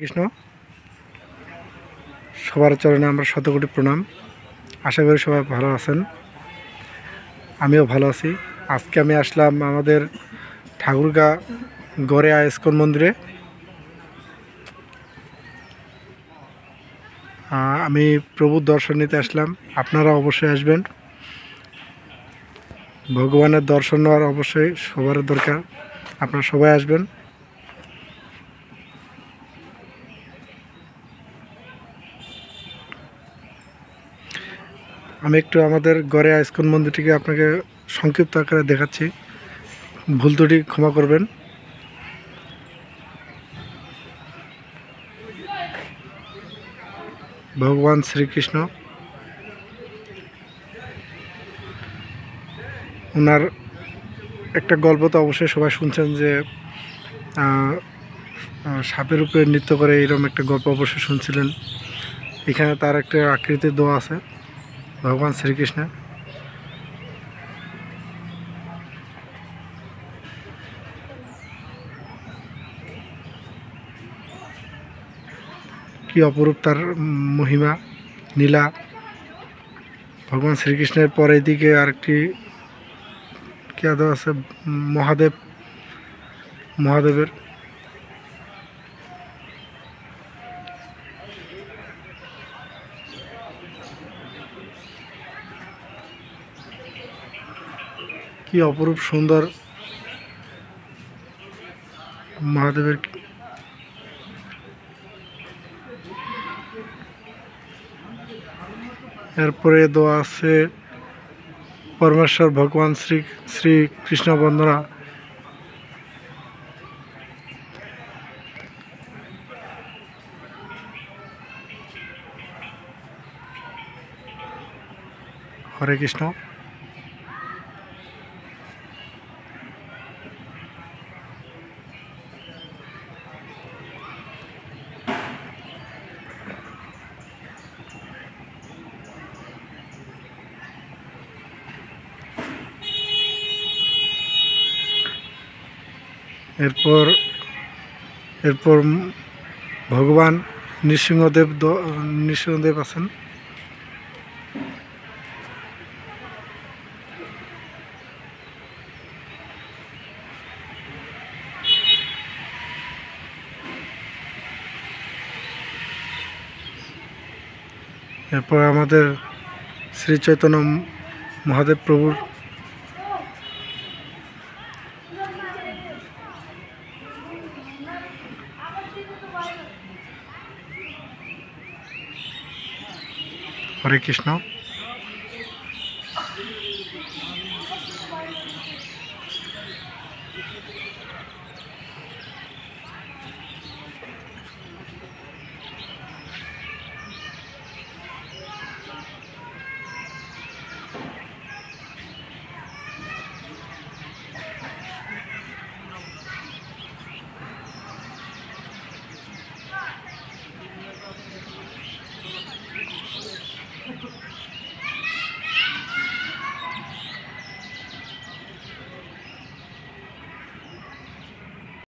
কৃষ্ণ সবার চরণে আমরা শতকোটি প্রণাম। আশা করি সবাই ভালো আছেন, আমিও ভালো আছি। আজকে আমি আসলাম আমাদের ঠাকুরগাঁ গড়েয়া ইস্কন মন্দিরে। আমি প্রভুর দর্শন নিতে আসলাম, আপনারা অবশ্যই আসবেন। ভগবানের দর্শন নেওয়ার অবশ্যই সবার দরকার, আপনারা সবাই আসবেন। আমি একটু আমাদের গড়েয়া ইস্কন মন্দিরটিকে আপনাকে সংক্ষিপ্ত আকারে দেখাচ্ছি, ভুল ত্রুটি ক্ষমা করবেন। ভগবান শ্রীকৃষ্ণ, ওনার একটা গল্প তো অবশ্যই সবাই শুনছেন যে সাপের উপরে নৃত্য করে, এরকম একটা গল্প অবশ্যই শুনছিলেন। এখানে তার একটা আকৃতির দোয়া আছে ভগবান শ্রীকৃষ্ণের। কি অপরূপ তার মহিমা নীলা। ভগবান শ্রীকৃষ্ণের পরে এদিকে আরেকটি কি আদৌ আছে, মহাদেবের কি অপরূপ সুন্দর মহাদেবের। এরপরে দোয়া আছে পরমেশ্বর ভগবান শ্রীকৃষ্ণ বন্দনা। হরে কৃষ্ণ। এরপর ভগবান নৃসিংহদেব আছেন। এরপর আমাদের শ্রী চৈতন্য মহাদেব প্রভুর হরে কৃষ্ণ।